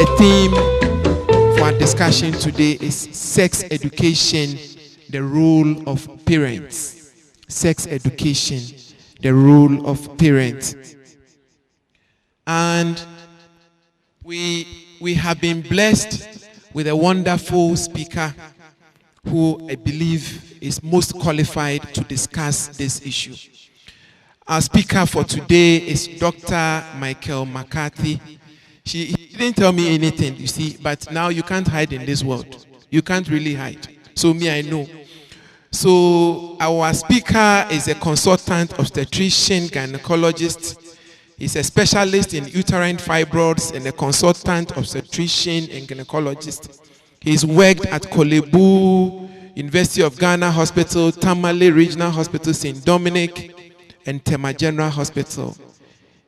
The theme for our discussion today is sex education, the role of parents. Sex education, the role of parents. And we have been blessed with a wonderful speaker who I believe is most qualified to discuss this issue. Our speaker for today is Dr. Michael McCarthy. He didn't tell me anything, you see, but now you can't hide in this world. You can't really hide. So me, I know. So our speaker is a consultant obstetrician, gynecologist. He's a specialist in uterine fibroids and a consultant obstetrician and gynecologist. He's worked at Kolebu, University of Ghana Hospital, Tamale Regional Hospital, St. Dominic, and Tema General Hospital.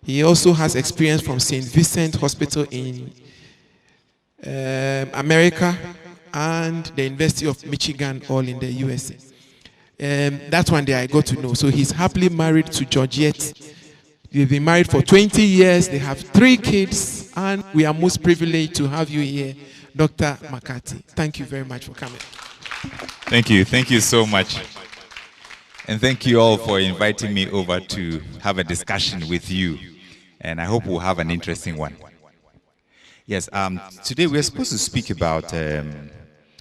He also has experience from St. Vincent Hospital in America and the University of Michigan, all in the USA. That's one day I got to know. So he's happily married to Georgette. They've been married for 20 years. They have 3 kids, and we are most privileged to have you here, Dr. McCarthy. Thank you very much for coming. Thank you. Thank you so much. And thank you all for inviting me over to have a discussion with you. And I hope we'll have an interesting one. Yes, today we're supposed to speak about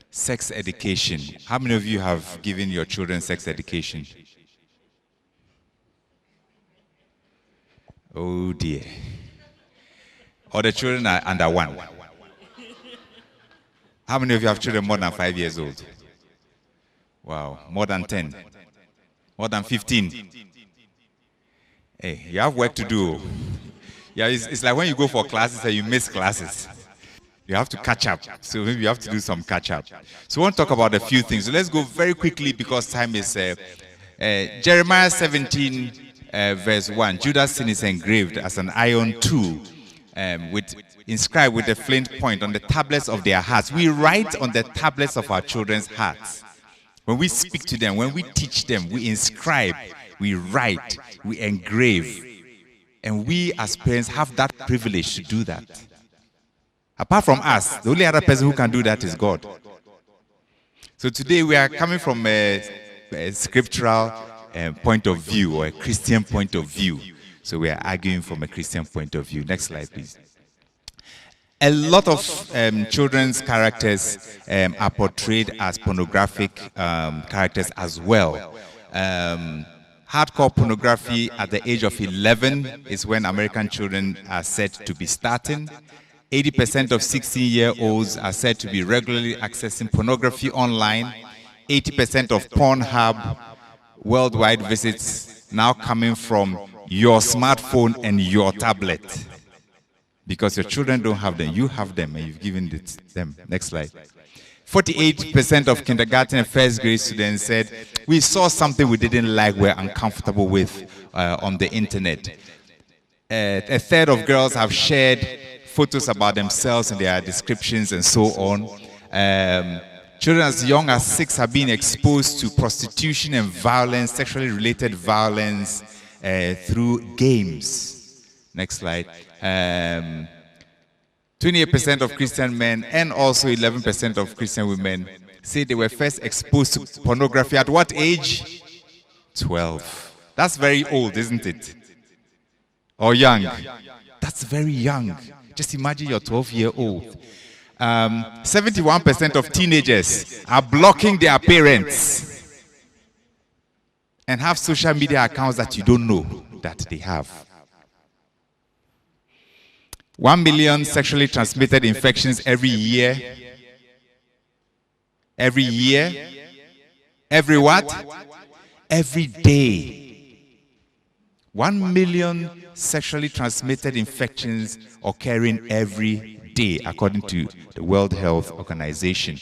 sex education. How many of you have given your children sex education? Oh dear. Or the children are under 1. How many of you have children more than 5 years old? Wow, more than 10. More than 15. Hey, you have work to do. Yeah, it's like when you go for classes and you miss classes. You have to catch up. So maybe you have to do some catch up. So I want to talk about a few things. So let's go very quickly because time is Jeremiah 17 verse 1. Judah's sin is engraved as an iron tool inscribed with a flint point on the tablets of their hearts. We write on the tablets of our children's hearts. When we speak to them, when we teach them, we inscribe, we write, we engrave. And we as parents have that privilege to do that. Apart from us, the only other person who can do that is God. So today we are coming from a scriptural point of view or a Christian point of view. So we are arguing from a Christian point of view. Next slide, please. A lot of children's characters are portrayed as pornographic characters as well. Hardcore pornography at the age of 11 is when American children are said to be starting. 80% of 16-year-olds are said to be regularly accessing pornography online. 80% of Pornhub worldwide visits now coming from your smartphone and your tablet. Because your children don't have them, you have them, and you've given it them. Next slide. 48% of kindergarten and first grade students said, we saw something we didn't like, we're uncomfortable with on the internet. A third of girls have shared photos about themselves and their descriptions and so on. Children as young as 6 have been exposed to prostitution and violence, sexually related violence through games. Next slide. 28% of Christian men and also 11% of Christian women say they were first exposed to pornography at what age? 12. That's very old, isn't it? Or young? That's very young. Just imagine you're 12-year-old. 71% of teenagers are blocking their parents and have social media accounts that you don't know that they have. 1 million sexually transmitted infections every year. Every year. Every what? Every day. 1 million sexually transmitted infections occurring every day, according to the World Health Organization.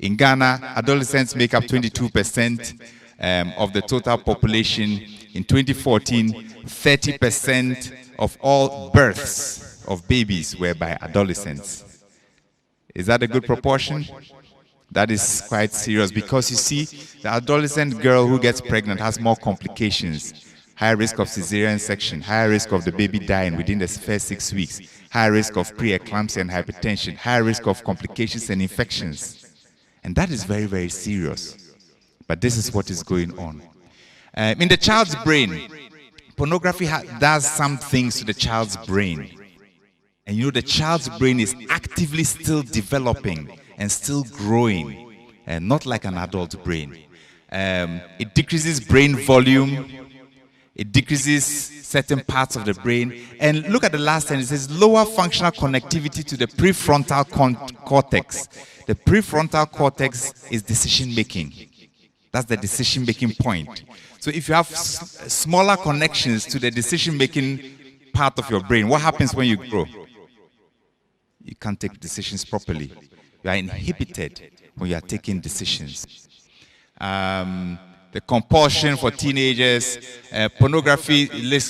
In Ghana, adolescents make up 22% of the total population. In 2014, 30% of all births of babies were by adolescents. Is that a good proportion? That is quite serious because you see, the adolescent girl who gets pregnant has more complications. higher risk of cesarean section, higher risk of the baby dying within the first 6 weeks, higher risk of preeclampsia and hypertension, higher risk of complications and infections. And that is very, very serious. But this is what is going on. In the child's brain, pornography does some things to the child's brain. And you know, the child's brain is actively still developing and still growing, and not like an adult brain. It decreases brain volume. It decreases certain parts of the brain. And look at the last sentence. It says lower functional connectivity to the prefrontal cortex. The prefrontal cortex is decision making. That's the decision making point. So if you have smaller connections to the decision making part of your brain, what happens when you grow? You can't take decisions properly. You are inhibited when you are taking decisions. The compulsion for teenagers, pornography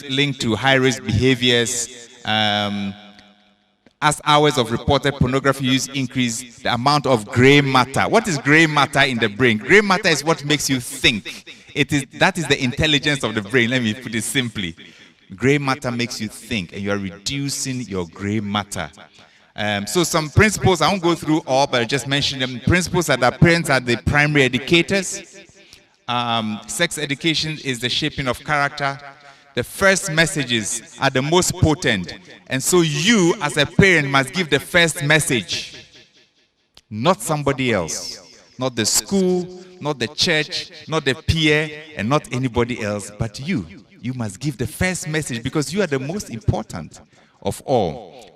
linked to high-risk behaviors. As hours of reported pornography use increase, the amount of gray matter. What is gray matter in the brain? Gray matter is what makes you think. That is the intelligence of the brain. Let me put it simply. Gray matter makes you think, and you are reducing your gray matter. So some principles, I won't go through all, but I just mentioned them. Principles are that parents are the primary educators. Sex education is the shaping of character. The first messages are the most potent. And so you, as a parent, must give the first message. Not somebody else. Not the school, not the church, not the peer, and not anybody else, but you. You must give the first message because you are the most important of all.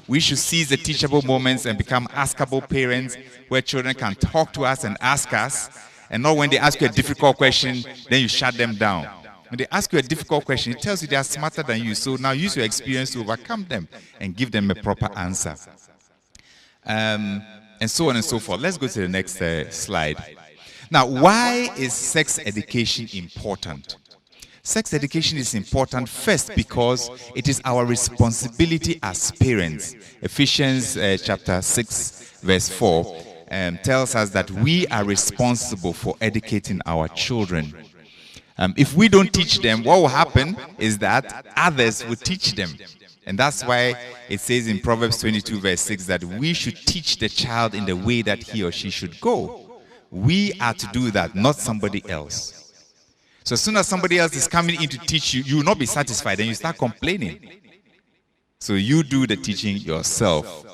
We should seize the teachable moments and become askable parents where children can talk to us and ask us, and not when they ask you a difficult question, then you shut them down. When they ask you a difficult question, it tells you they are smarter than you. So now use your experience to overcome them and give them a proper answer. And so on and so forth. Let's go to the next slide. Now, why is sex education important? Sex education is important first because it is our responsibility as parents. Ephesians chapter 6, verse 4 tells us that we are responsible for educating our children. If we don't teach them, what will happen is that others will teach them. And that's why it says in Proverbs 22, verse 6, that we should teach the child in the way that he or she should go. We are to do that, not somebody else. So as soon as somebody else is coming in to teach you, you will not be satisfied and you start complaining. So you do the teaching yourself.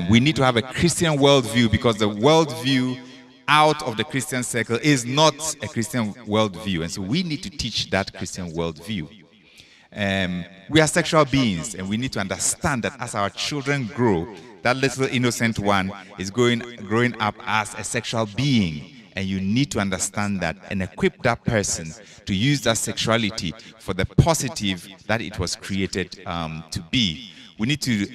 We need to have a Christian worldview because the worldview out of the Christian circle is not a Christian worldview. And so we need to teach that Christian worldview. We are sexual beings and we need to understand that as our children grow, that little innocent one is growing up as a sexual being. And you need to understand that and equip that person to use that sexuality for the positive that it was created to be. We need to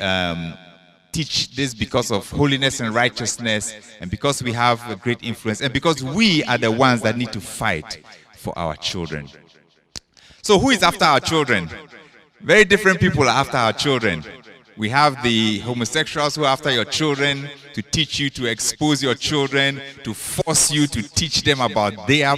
teach this because of holiness and righteousness, and because we have a great influence, and because we are the ones that need to fight for our children. So who is after our children? Very different people are after our children. We have the homosexuals who are after your children, to teach you, to expose your children, to force you to teach them about their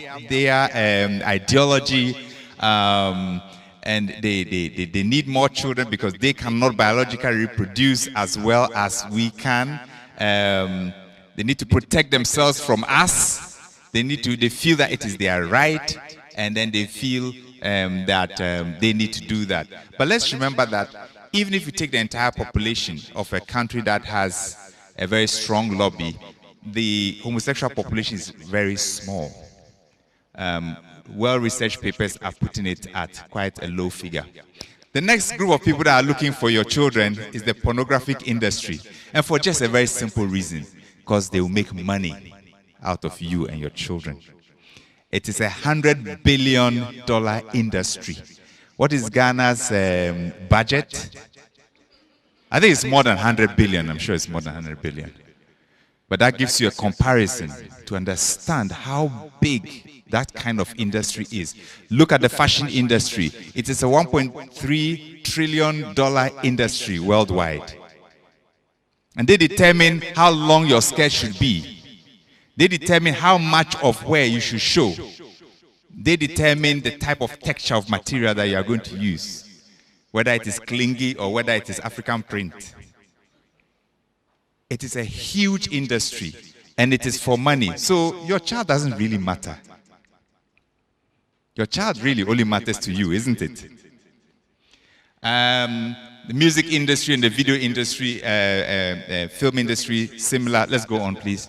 ideology. And they need more children because they cannot biologically reproduce as well as we can. They need to protect themselves from us. They feel that it is their right, and then they feel that they need to do that. But let's remember that even if you take the entire population of a country that has a very strong lobby, the homosexual population is very small. Well-researched papers are putting it at quite a low figure. The next group of people that are looking for your children is the pornographic industry. And for just a very simple reason, because they will make money out of you and your children. It is $100 billion industry. What is Ghana's budget? I think it's more than 100 billion. I'm sure it's more than 100 billion. But that gives you a comparison to understand how big that kind of industry is. Look at the fashion industry. It is a $1.3 trillion industry worldwide. And they determine how long your skirt should be. They determine how much of where you should show. They determine the type of texture of material that you are going to use, whether it is clingy or whether it is African print. It is a huge industry, and it is for money. So your child doesn't really matter. Your child really only matters to you, isn't it? The music industry and the video industry, film industry, similar. Let's go on, please.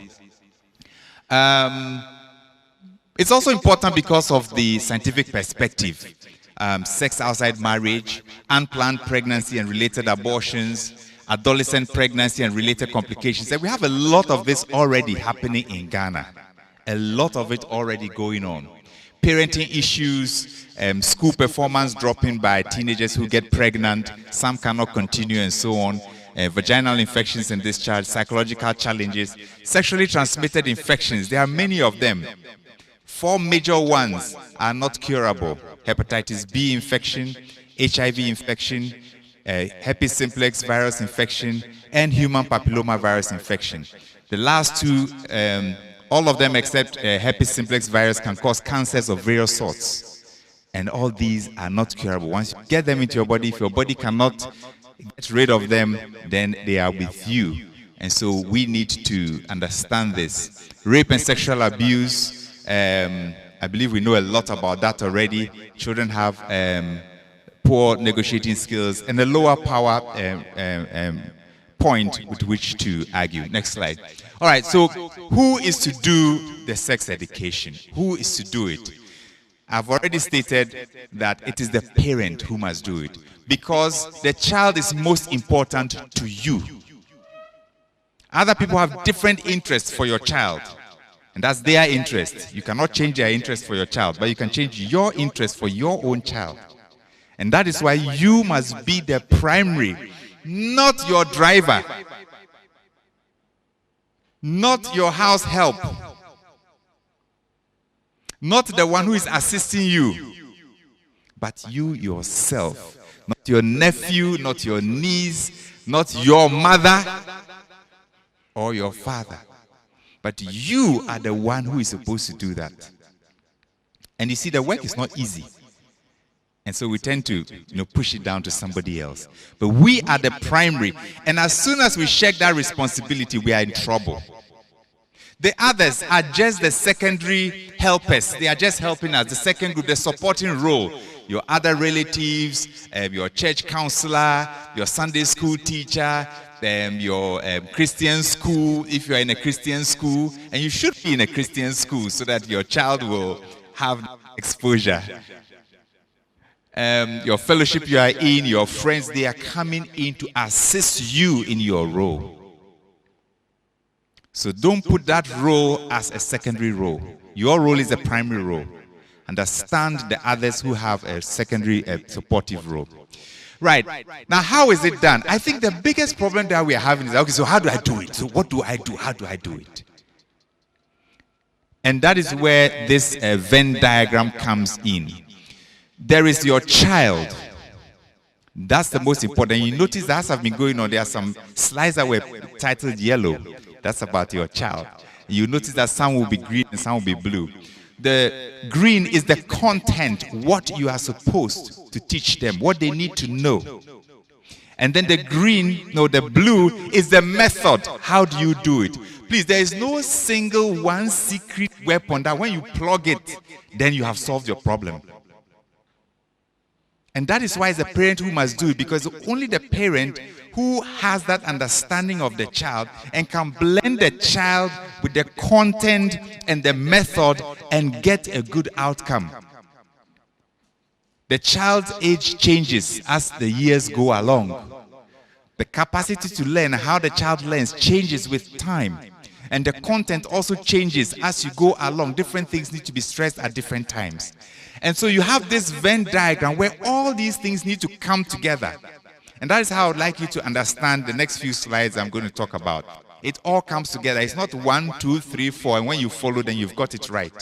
It's also important because of the scientific perspective. Sex outside marriage, unplanned pregnancy and related abortions, adolescent pregnancy and related complications. And we have a lot of this already happening in Ghana. A lot of it already going on. Parenting issues, school performance dropping by teenagers who get pregnant, some cannot continue and so on. Vaginal infections and discharge, psychological challenges, sexually transmitted infections. There are many of them. 4 major ones are not curable. Hepatitis B infection, HIV infection, herpes simplex virus infection, and human papilloma virus infection. The last two, all of them except herpes simplex virus can cause cancers of various sorts. And all these are not curable. Once you get them into your body, if your body cannot get rid of them, then they are with you. And so we need to understand this. Rape and sexual abuse, I believe we know a lot about that already. Children have poor negotiating skills and a lower power point with which to argue. Next slide. All right, so who is to do the sex education? Who is to do it? I've already stated that it is the parent who must do it because the child is most important to you. Other people have different interests for your child. And that's their interest. You cannot change their interest for your child, but you can change your interest for your own child. And that is why you must be the primary, not your driver, not your house help, not the one who is assisting you, but you yourself. Not your nephew, not your niece, not your mother or your father. But you are the one who is supposed to do that. And you see, the work is not easy. And so we tend to push it down to somebody else. But we are the primary. And as soon as we shirk that responsibility, we are in trouble. The others are just the secondary helpers. They are just helping us. The second group, the supporting role. Your other relatives, your church counselor, your Sunday school teacher, your Christian school, if you are in a Christian school, and you should be in a Christian school so that your child will have exposure. Your fellowship you are in, your friends, they are coming in to assist you in your role. So don't put that role as a secondary role. Your role is a primary role. Understand the others who have a secondary supportive role. Right. Now, how is it done? I think the biggest problem that we are having is, okay, so how do I do it? So what do I do? How do I do it? And that is where this Venn diagram comes in. There is your child. That's the most important. You notice that as I've been going on, there are some slides that were titled yellow. That's about your child. You notice that some will be green and some will be blue. The green is the content, what you are supposed to teach them, what they need to know. And then the blue is the method. How do you do it? Please, there is no single one secret weapon that when you plug it, then you have solved your problem. And that is why it's the parent who must do it, because only the parent who has that understanding of the child and can blend the child with the content and the method and get a good outcome. The child's age changes as the years go along. The capacity to learn, how the child learns, changes with time. And the content also changes as you go along. Different things need to be stressed at different times. And so you have this Venn diagram where all these things need to come together. And that is how I would like you to understand the next few slides I'm going to talk about. It all comes together. It's not 1, 2, 3, 4, and when you follow, then you've got it right.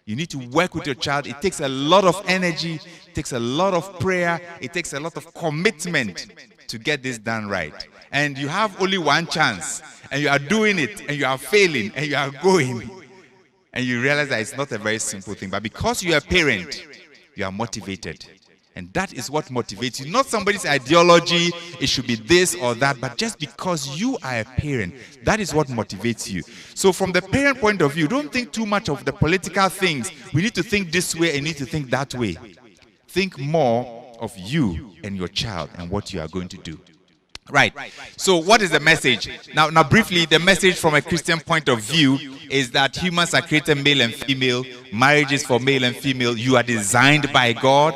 You need to work with your child. It takes a lot of energy. It takes a lot of prayer. It takes a lot of commitment to get this done right. And you have only one chance. And you are doing it. And you are failing. And you are going. And you realize that it's not a very simple thing. But because you're a parent, you are motivated. And that is what motivates you. Not somebody's ideology, it should be this or that, but just because you are a parent, that is what motivates you. So from the parent point of view, don't think too much of the political things. We need to think this way and need to think that way. Think more of you and your child and what you are going to do. Right. So what is the message? Now briefly, the message from a Christian point of view is that humans are created male and female. Marriage is for male and female. You are designed by God.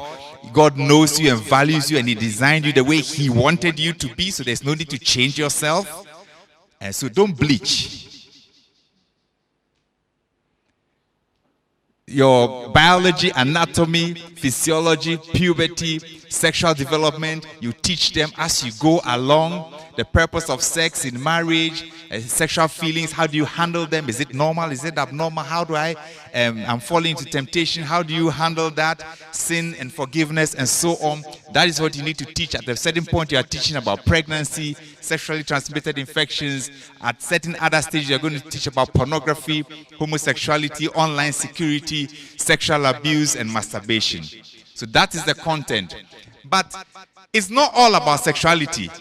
God knows you and values you, and He designed you the way He wanted you to be, so there's no need to change yourself. And so don't bleach. Your biology, anatomy, physiology, puberty, sexual development, you teach them as you go along. The purpose of sex in marriage, sexual feelings, how do you handle them? Is it normal? Is it abnormal? How do I'm falling into temptation? How do you handle that? Sin and forgiveness and so on. That is what you need to teach. At a certain point, you are teaching about pregnancy, sexually transmitted infections. At certain other stages, you're going to teach about pornography, homosexuality, online security, sexual abuse, and masturbation. So that is the content. But it's not all about sexuality.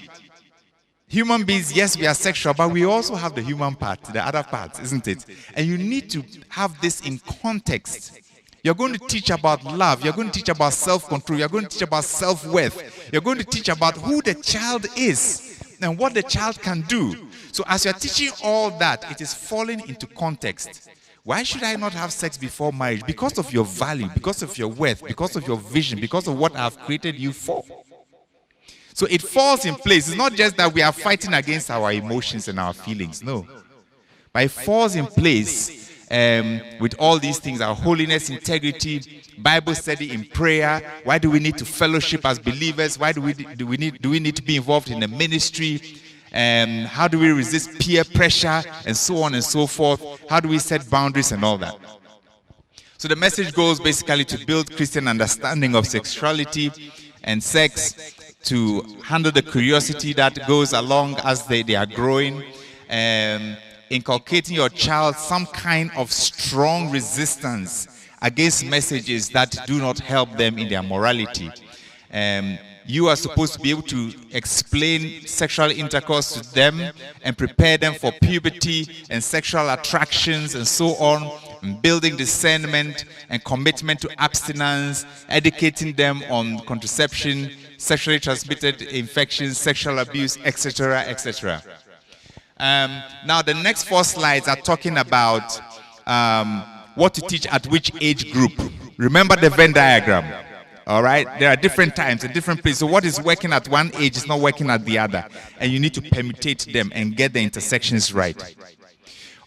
Human beings, yes, we are sexual, but we also have the human part, the other parts, isn't it? And you need to have this in context. You're going to teach about love. You're going to teach about self-control. You're going to teach about self-worth. You're going to teach about who the child is and what the child can do. So as you're teaching all that, it is falling into context. Why should I not have sex before marriage? Because of your value, because of your worth, because of your vision, because of what I've created you for. So it falls in place. It's not just that we are fighting against our emotions and our feelings. No. But it falls in place with all these things, our holiness, integrity, Bible study, in prayer. Why do we need to fellowship as believers? Why do we need to be involved in the ministry? How do we resist peer pressure and so on and so forth? How do we set boundaries and all that? So the message goes basically to build Christian understanding of sexuality and sex, to handle the curiosity that goes along as they are growing, inculcating your child some kind of strong resistance against messages that do not help them in their morality. You are supposed to be able to explain sexual intercourse to them and prepare them for puberty and sexual attractions and so on, and building discernment and commitment to abstinence, educating them on contraception, sexually transmitted infections, sexual abuse, etc., etc. Now, the next 4 slides are talking about what to teach at which age group. Remember the Venn diagram. All right? There are different times and different places. So what is working at one age is not working at the other. And you need to permutate them and get the intersections right.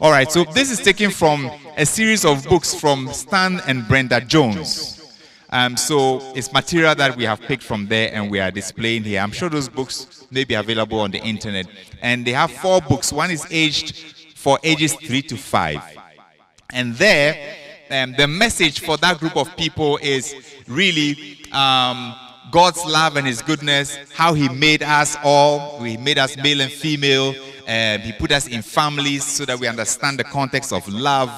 All right, so this is taken from a series of books from Stan and Brenda Jones. So it's material that we have picked from there and we are displaying here. I'm sure those books may be available on the internet. And they have 4 books. One is for ages 3 to 5. And there, the message for that group of people is really God's love and His goodness, how He made us all. He made us male and female. He put us in families so that we understand the context of love.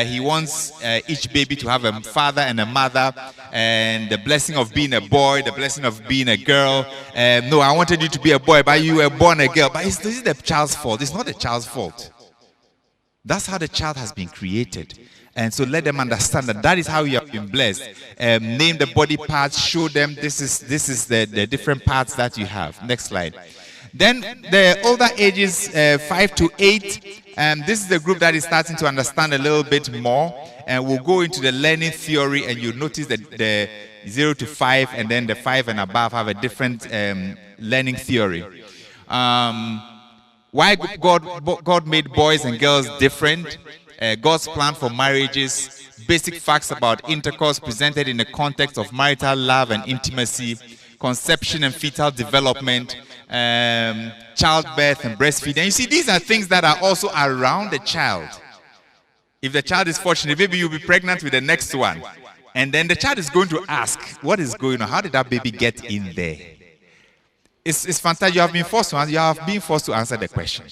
He wants each baby to have a father and a mother, and the blessing of being a boy, the blessing of being a girl. No, I wanted you to be a boy, but you were born a girl. But this is the child's fault. It's not the child's fault. That's how the child has been created. And so let them understand that that is how you have been blessed. Name the body parts, show them this is the different parts that you have. Next slide. Then the older ages, 5 to 8, this is the group that is starting to understand a little bit more. And we'll go into the learning theory, and you'll notice that the 0 to 5 and then the 5 and above have a different learning theory. Why God made boys and girls different, God's plan for marriages, basic facts about intercourse presented in the context of marital love and intimacy, conception and fetal development, childbirth and breastfeeding. And you see, these are things that are also around the child. If the child is fortunate, maybe you'll be pregnant with the next one. And then the child is going to ask, what is going on? How did that baby get in there? It's fantastic. You have been forced to answer the question.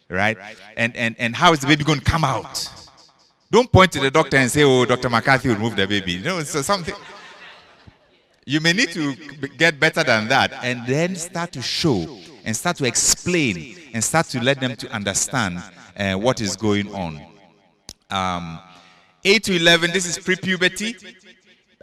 Right? And how is the baby going to come out? Don't point to the doctor and say, oh, Dr. McCarthy will remove the baby. So something. You may need to get better than that and then start to show and start to explain and start to let them to understand what is going on. 8 to 11, this is pre-puberty.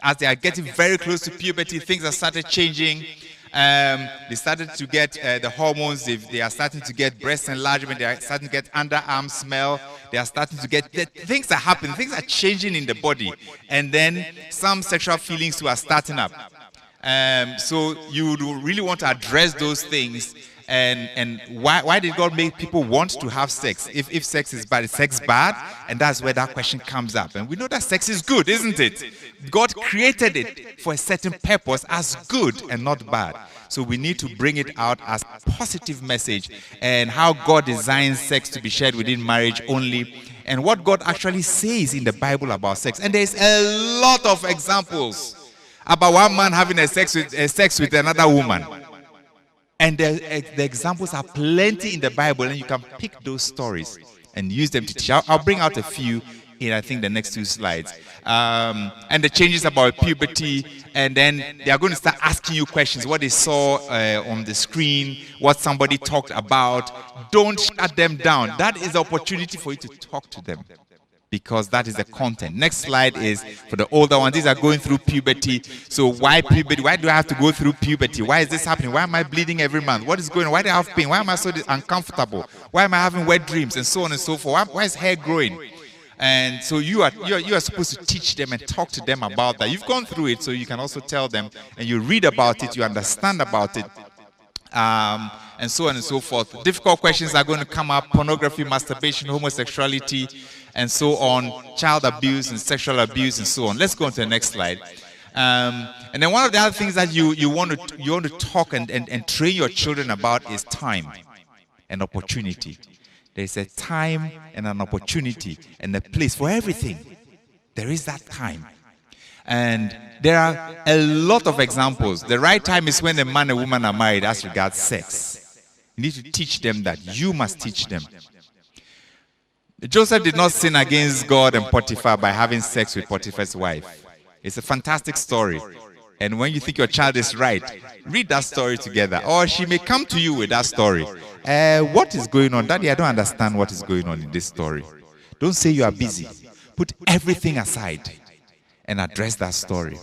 As they are getting very close to puberty, things have started changing. They started to get the hormones. They are starting to get breast enlargement. They are starting to get underarm smell. They are starting to get things are happening. Things are changing in the body, and then some sexual feelings too are starting up. So you really want to address those things. And why did God make people want to have sex? If sex is bad, is sex bad? And that's where that question comes up. And we know that sex is good, isn't it? God created it for a certain purpose as good and not bad. So we need to bring it out as a positive message and how God designs sex to be shared within marriage only and what God actually says in the Bible about sex. And there's a lot of examples about one man having sex with another woman. And the examples are plenty in the Bible, and you can pick those stories and use them to teach. I'll bring out a few in, I think, the next 2 slides. And the changes about puberty, and then they are going to start asking you questions, what they saw on the screen, what somebody talked about. Don't shut them down. That is the opportunity for you to talk to them, because that is the content. Next slide is for the older ones. These are going through puberty. So why puberty? Why do I have to go through puberty? Why is this happening? Why am I bleeding every month? What is going on? Why do I have pain? Why am I so uncomfortable? Why am I having wet dreams? And so on and so forth. Why is hair growing? And so you are supposed to teach them and talk to them about that. You've gone through it, so you can also tell them, and you read about it, you understand about it. And so on and so forth. Difficult questions are going to come up: pornography, masturbation, homosexuality, and so on, child abuse and sexual abuse, and so on. Let's go on to the next slide. And then one of the other things that you want to talk and train your children about is time and opportunity. There's a time and an opportunity and a place for everything. There is that time. And there are a lot of examples. The right time is when a man and woman are married as regards sex. You need to teach them that. You must teach them. Joseph did not sin against God and Potiphar by having sex with Potiphar's wife. It's a fantastic story. And when you think your child is right, read that story together. Or she may come to you with that story. What is going on? Daddy, I don't understand what is going on in this story. Don't say you are busy. Put everything aside and address that story.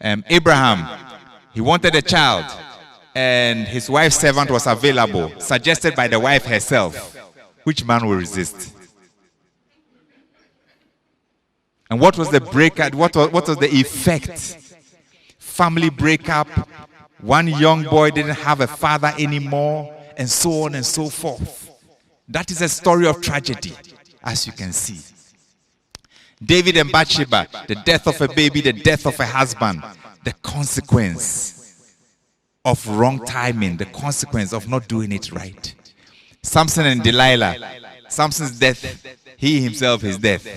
Abraham, he wanted a child, and his wife's servant was available, suggested by the wife herself. Which man will resist? And what was the breakup? What was the effect? Family breakup. One young boy didn't have a father anymore, and so on and so forth. That is a story of tragedy, as you can see. David and Bathsheba, the death of a baby, the death of a husband, the consequence of wrong timing, the consequence of not doing it right. Samson and Delilah, Samson's death, he himself his death.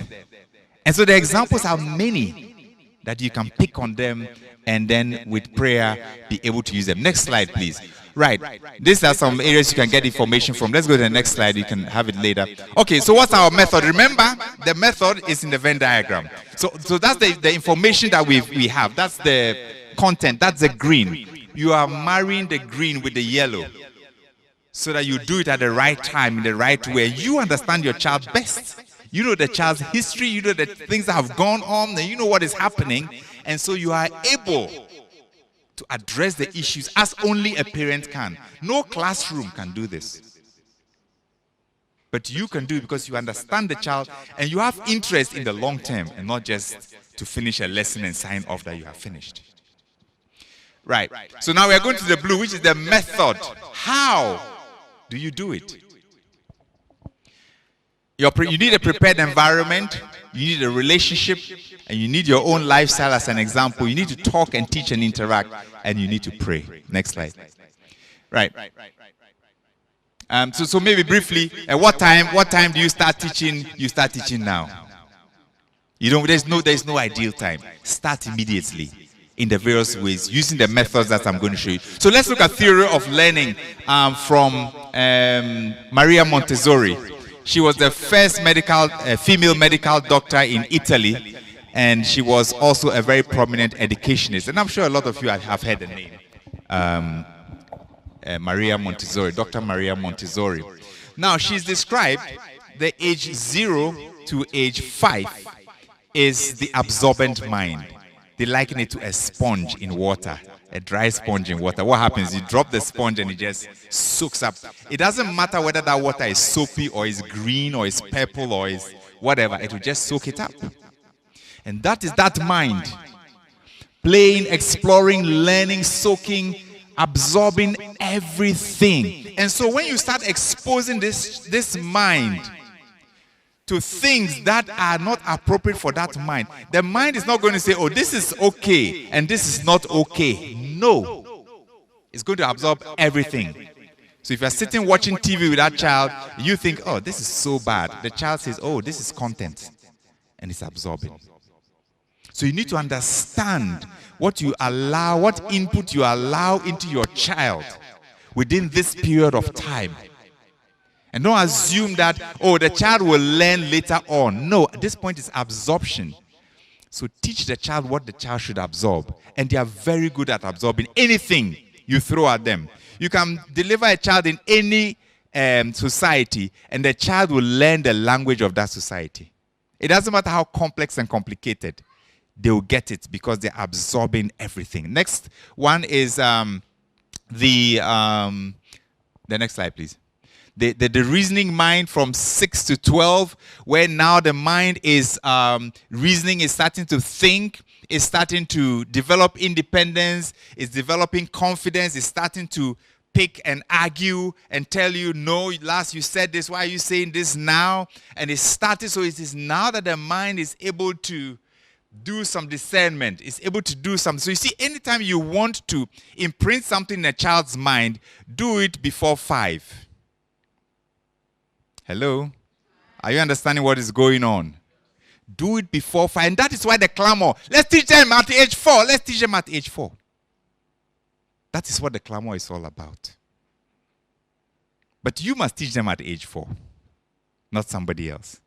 And so the examples are many that you can pick on them and then with prayer be able to use them. Next slide, please. Right. These are some areas you can get information from. Let's go to the next slide. You can have it later. Okay, so what's our method? Remember, the method is in the Venn diagram. So that's the information that we have. That's the content. That's the green. You are marrying the green with the yellow so that you do it at the right time, in the right way. You understand your child best. You know the child's history. You know the things that have gone on. And you know what is happening. And so you are able to address the issues as only a parent can. No classroom can do this. But you can do it because you understand the child and you have interest in the long term and not just to finish a lesson and sign off that you have finished. Right. So now we are going to the blue, which is the method. How do you do it? You need a prepared environment. You need a relationship. And you need your own lifestyle as an example. You need to talk and teach and interact. And you need to pray. Next slide. Right. So maybe briefly, at what time do you start teaching? You start teaching now. There's no ideal time. Start immediately in the various ways, using the methods that I'm going to show you. So let's look at theory of learning from Maria Montessori. She was the first female medical doctor in Italy, and she was also a very prominent educationist. And I'm sure a lot of you have heard the name. Maria Montessori, Dr. Maria Montessori. Now, she's described the age 0 to age 5 is the absorbent mind. They liken it to a sponge in water, a dry sponge in water. What happens? You drop the sponge and it just soaks up. It doesn't matter whether that water is soapy or is green or is purple or is whatever. It will just soak it up. And that is that mind. Playing, exploring, learning, soaking, absorbing everything. And so when you start exposing this mind to things that are not appropriate for that mind, the mind is not going to say, oh, this is okay and this is not okay. No. It's going to absorb everything. So if you're sitting watching TV with that child, you think, oh, this is so bad. The child says, oh, this is content. And it's absorbing. So you need to understand what you allow, what input you allow into your child within this period of time. And don't assume that, oh, the child will learn later on. No, at this point it's absorption. So teach the child what the child should absorb. And they are very good at absorbing anything you throw at them. You can deliver a child in any society, and the child will learn the language of that society. It doesn't matter how complex and complicated. They will get it because they're absorbing everything. Next one is the next slide, please. The reasoning mind from 6 to 12, where now the mind is reasoning, is starting to think, is starting to develop independence, is developing confidence, is starting to pick and argue and tell you, no, last you said this, why are you saying this now? And it started, so it is now that the mind is able to do some discernment, is able to do something. So you see, anytime you want to imprint something in a child's mind, do it before 5. Hello? Are you understanding what is going on? Do it before 5. And that is why the clamor. Let's teach them at age 4. Let's teach them at age 4. That is what the clamor is all about. But you must teach them at age 4, not somebody else.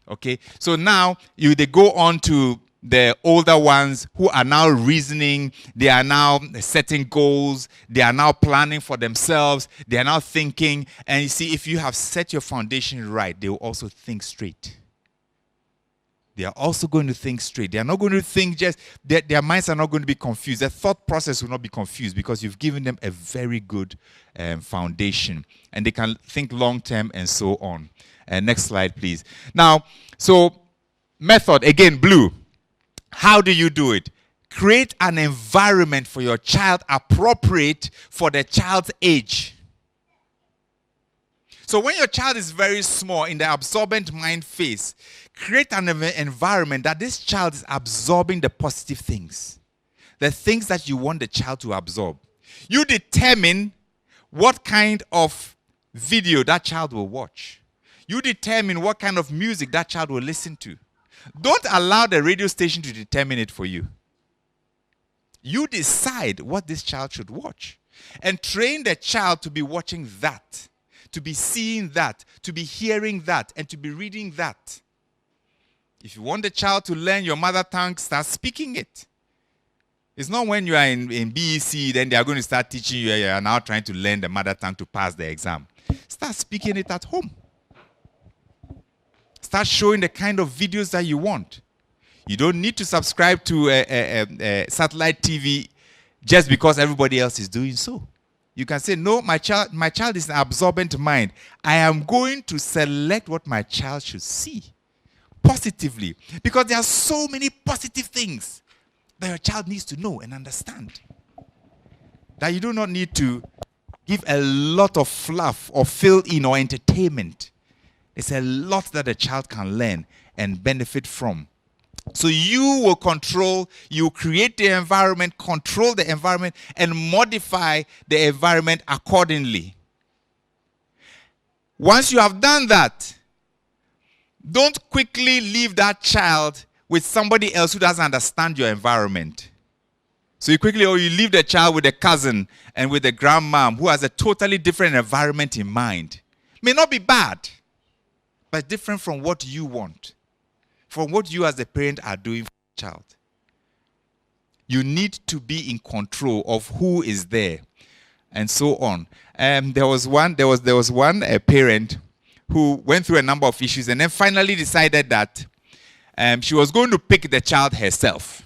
Okay, so now they go on to the older ones who are now reasoning. They are now setting goals. They are now planning for themselves. They are now thinking. And you see, if you have set your foundation right, they will also think straight. They are also going to think straight. They are not going to think just, their minds are not going to be confused. Their thought process will not be confused because you've given them a very good foundation. And they can think long term and so on. Next slide, please. Now, so method, again, blue. How do you do it? Create an environment for your child appropriate for the child's age. So when your child is very small in the absorbent mind phase, create an environment that this child is absorbing the positive things. The things that you want the child to absorb. You determine what kind of video that child will watch. You determine what kind of music that child will listen to. Don't allow the radio station to determine it for you. You decide what this child should watch. And train the child to be watching that, to be seeing that, to be hearing that, and to be reading that. If you want the child to learn your mother tongue, start speaking it. It's not when you are in BEC, then they are going to start teaching you, you are now trying to learn the mother tongue to pass the exam. Start speaking it at home. Start showing the kind of videos that you want. You don't need to subscribe to a satellite TV just because everybody else is doing so. You can say, no, my child is an absorbent mind. I am going to select what my child should see positively. Because there are so many positive things that your child needs to know and understand. That you do not need to give a lot of fluff or fill in or entertainment. It's a lot that a child can learn and benefit from. So you will control, you create the environment, control the environment, and modify the environment accordingly. Once you have done that, don't quickly leave that child with somebody else who doesn't understand your environment. So you leave the child with a cousin and with a grandmom who has a totally different environment in mind. May not be bad. but different from what you want, from what you as a parent are doing for the child. You need to be in control of who is there, and so on. There was one parent who went through a number of issues and then finally decided that she was going to pick the child herself,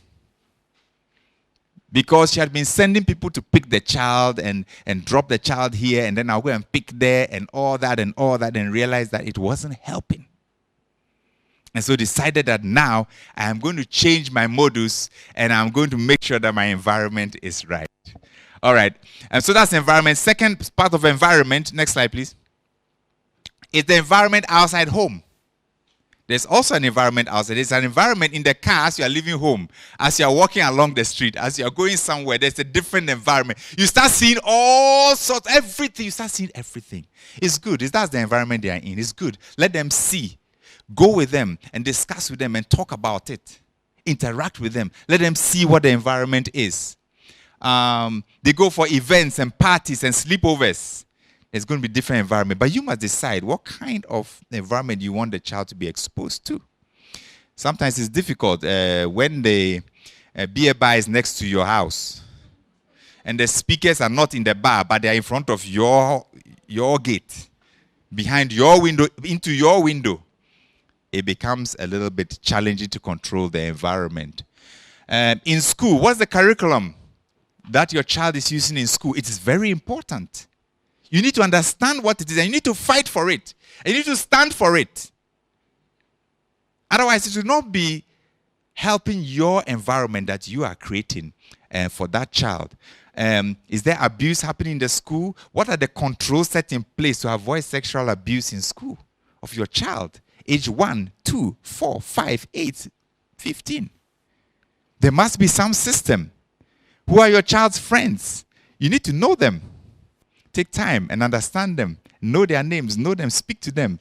because she had been sending people to pick the child and drop the child here, and then I'll go and pick there and all that, and realized that it wasn't helping. And so decided that now I am going to change my modus, and I'm going to make sure that my environment is right. All right. And so that's environment. Second part of environment, next slide please, is the environment outside home. There's also an environment outside. There's an environment in the car as you are leaving home, as you are walking along the street, as you are going somewhere. There's a different environment. You start seeing all sorts, everything. You start seeing everything. It's good. That's the environment they are in. It's good. Let them see. Go with them and discuss with them and talk about it. Interact with them. Let them see what the environment is. They go for events and parties and sleepovers. There's going to be different environment, but you must decide what kind of environment you want the child to be exposed to. Sometimes it's difficult when the beer bar is next to your house and the speakers are not in the bar, but they are in front of your gate, behind your window, into your window. It becomes a little bit challenging to control the environment. In school, what's the curriculum that your child is using in school? It is very important. You need to understand what it is, and you need to fight for it. And you need to stand for it. Otherwise, it will not be helping your environment that you are creating for that child. Is there abuse happening in the school? What are the controls set in place to avoid sexual abuse in school of your child? Age 1, 2, 4, 5, 8, 15. There must be some system. Who are your child's friends? You need to know them. Take time and understand them. Know their names. Know them. Speak to them.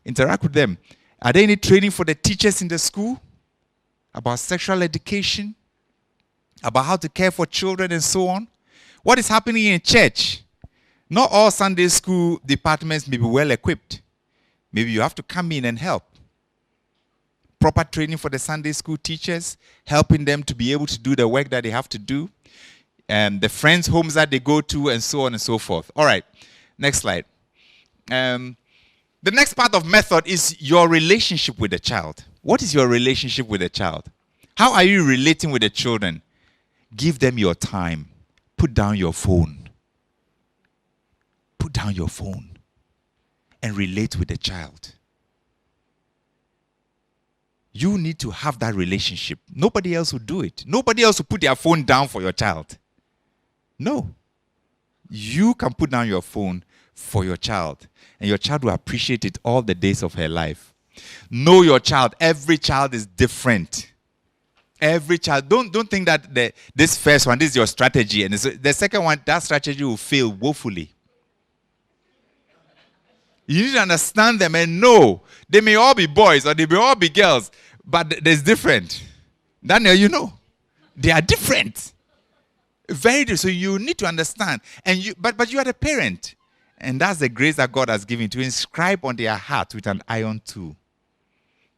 Interact with them. Are there any training for the teachers in the school about sexual education? About how to care for children and so on? What is happening in church? Not all Sunday school departments may be well equipped. Maybe you have to come in and help. Proper training for the Sunday school teachers, helping them to be able to do the work that they have to do. The friends' homes that they go to, and so on and so forth. All right, next slide. The next part of method is your relationship with the child. What is your relationship with the child? How are you relating with the children? Give them your time. Put down your phone. Put down your phone and relate with the child. You need to have that relationship. Nobody else will do it. Nobody else will put their phone down for your child. No. You can put down your phone for your child, and your child will appreciate it all the days of her life. Know your child. Every child is different. Every child. Don't think that this first one, this is your strategy, and the second one, that strategy will fail woefully. You need to understand them and know they may all be boys or they may all be girls, but there's different. Daniel, you know, they are different. Very different. So you need to understand. But you are the parent. And that's the grace that God has given to inscribe on their heart with an iron tool.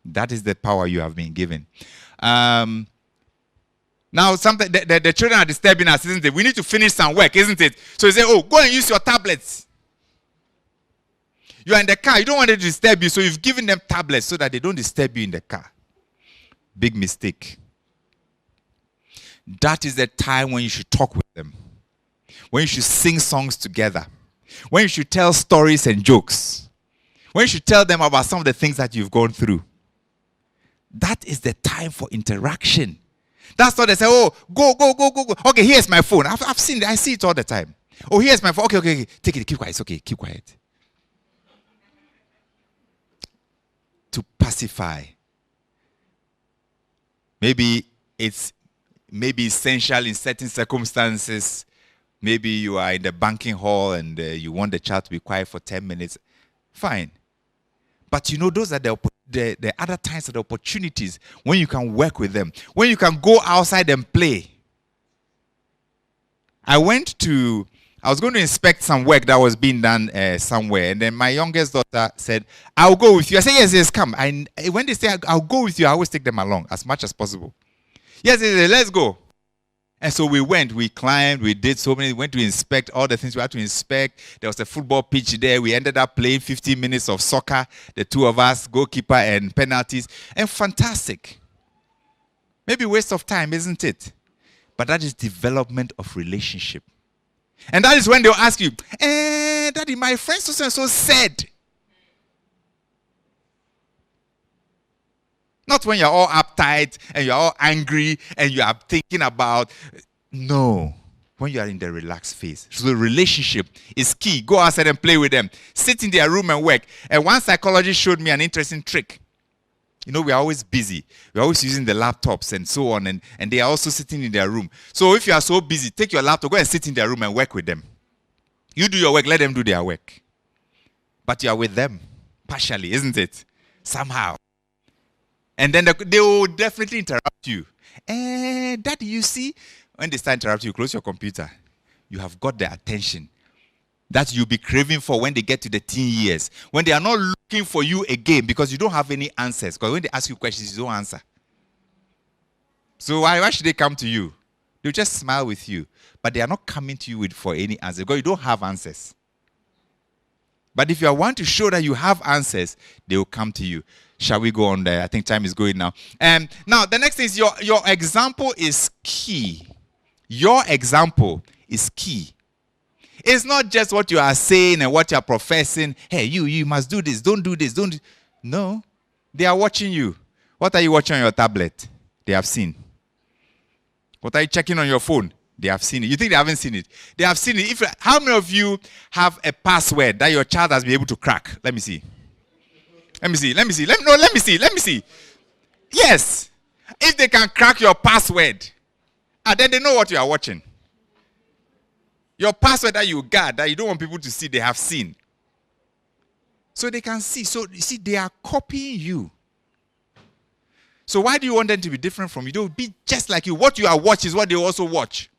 That is the power you have been given. Now, something the children are disturbing us, isn't it? We need to finish some work, isn't it? So you say, oh, go and use your tablets. You are in the car. You don't want them to disturb you, so you've given them tablets so that they don't disturb you in the car. Big mistake. That is the time when you should talk with them. When you should sing songs together. When you should tell stories and jokes. When you should tell them about some of the things that you've gone through. That is the time for interaction. That's not they say, oh, go. Okay, here's my phone. I've seen it. I see it all the time. Oh, here's my phone. Okay. Take it. Keep quiet. It's okay. Keep quiet. To pacify. Maybe it's essential in certain circumstances. Maybe you are in the banking hall and you want the child to be quiet for 10 minutes. Fine. But you know, those are the other times, are the opportunities when you can work with them. When you can go outside and play. I went to I was going to inspect some work that was being done somewhere. And then my youngest daughter said, I'll go with you. I said, yes, come. When they say, I'll go with you, I always take them along as much as possible. Yes, let's go. And so we went, we climbed, we did so many, went to inspect all the things we had to inspect. There was a football pitch there. We ended up playing 15 minutes of soccer, the two of us, goalkeeper and penalties. And fantastic. Maybe waste of time, isn't it? But that is development of relationship. And that is when they'll ask you, Daddy, my friend so-and-so said. Not when you're all uptight and you're all angry and you are thinking about, no. When you are in the relaxed phase. So the relationship is key. Go outside and play with them. Sit in their room and work. And one psychologist showed me an interesting trick. You know, we are always busy. We're always using the laptops and so on. And they are also sitting in their room. So if you are so busy, take your laptop, go and sit in their room and work with them. You do your work, let them do their work. But you are with them, partially, isn't it? Somehow. And then they will definitely interrupt you. Daddy, you see, when they start interrupting you, close your computer. You have got their attention. That you'll be craving for when they get to the teen years. When they are not looking for you again because you don't have any answers. Because when they ask you questions, you don't answer. So why should they come to you? They'll just smile with you. But they are not coming to you for any answers because you don't have answers. But if you want to show that you have answers, they will come to you. Shall we go on there? I think time is going now. Now, the next thing is your example is key. Your example is key. It's not just what you are saying and what you are professing. Hey, you must do this. Don't do this. No. They are watching you. What are you watching on your tablet? They have seen. What are you checking on your phone? They have seen it. You think they haven't seen it? They have seen it. How many of you have a password that your child has been able to crack? Let me see. Let me see. Yes. If they can crack your password, then they know what you are watching. Your password that you got, that you don't want people to see, they have seen. So they can see. So you see, they are copying you. So why do you want them to be different from you? They'll be just like you. What you are watching is what they also watch.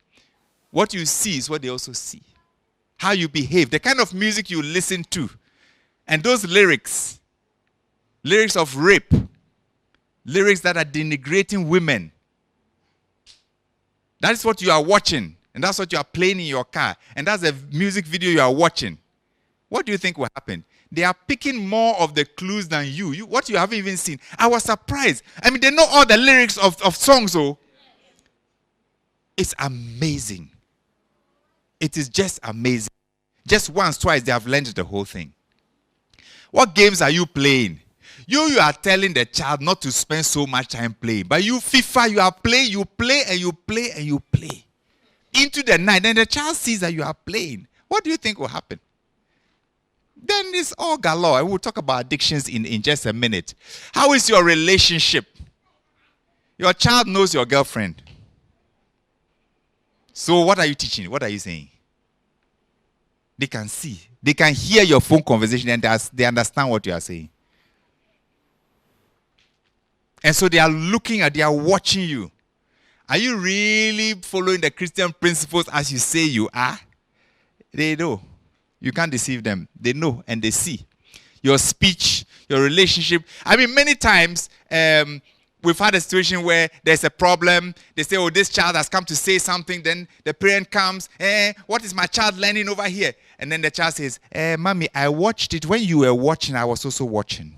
What you see is what they also see. How you behave, the kind of music you listen to. And those lyrics of rape, lyrics that are denigrating women. That is what you are watching. And that's what you are playing in your car. And that's the music video you are watching. What do you think will happen? They are picking more of the clues than you. What you haven't even seen. I was surprised. I mean, they know all the lyrics of songs. Oh, it's amazing. It is just amazing. Just once, twice, they have learned the whole thing. What games are you playing? You are telling the child not to spend so much time playing. But you, FIFA, you are playing, you play and you play and you play. Into the night. Then the child sees that you are playing. What do you think will happen? Then it's all galore. We'll talk about addictions in just a minute. How is your relationship? Your child knows your girlfriend. So what are you teaching? What are you saying? They can see. They can hear your phone conversation and they understand what you are saying. And so they are looking at, they are watching you. Are you really following the Christian principles as you say you are? They know. You can't deceive them. They know and they see. Your speech, your relationship. I mean, many times we've had a situation where there's a problem. They say, oh, this child has come to say something. Then the parent comes, what is my child learning over here? And then the child says, Mommy, I watched it. When you were watching, I was also watching.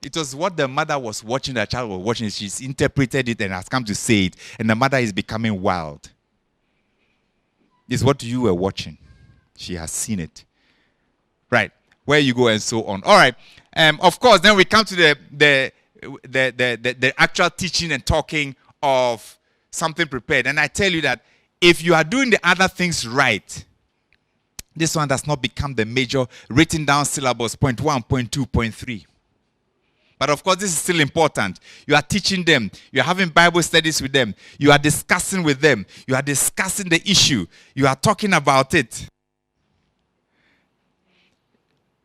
It was what the mother was watching, the child was watching. She's interpreted it and has come to say it. And the mother is becoming wild. It's what you were watching. She has seen it. Right. Where you go and so on. All right. Of course, then we come to the actual teaching and talking of something prepared. And I tell you that if you are doing the other things right, this one does not become the major written down syllabus, point 1, point 2, point 3. But of course, this is still important. You are teaching them. You are having Bible studies with them. You are discussing with them. You are discussing the issue. You are talking about it.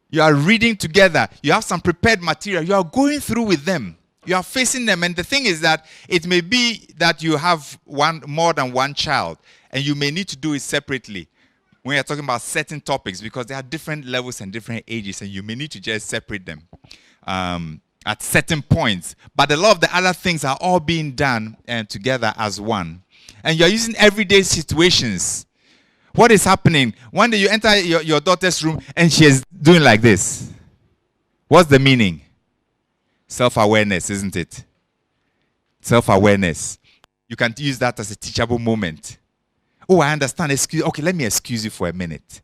You are reading together. You have some prepared material. You are going through with them. You are facing them. And the thing is that it may be that you have more than one child, and you may need to do it separately when you're talking about certain topics, because there are different levels and different ages, and you may need to just separate them at certain points. But a lot of the other things are all being done together as one. And you're using everyday situations. What is happening? One day you enter your daughter's room and she is doing like this. What's the meaning? Self-awareness, isn't it? Self-awareness. You can use that as a teachable moment. Oh, I understand. Okay, let me excuse you for a minute.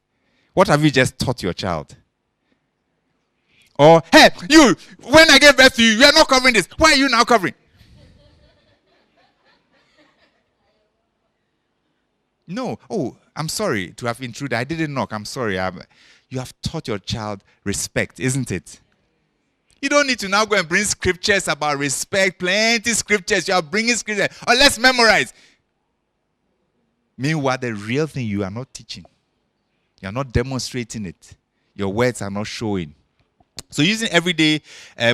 What have you just taught your child? Or, hey, you, when I gave birth to you, you are not covering this. Why are you now covering? No. Oh, I'm sorry to have intruded. I didn't knock. I'm sorry. You have taught your child respect, isn't it? You don't need to now go and bring scriptures about respect. Plenty scriptures. You are bringing scriptures. Or let's memorize. Meanwhile, the real thing you are not teaching. You are not demonstrating it. Your words are not showing. So using everyday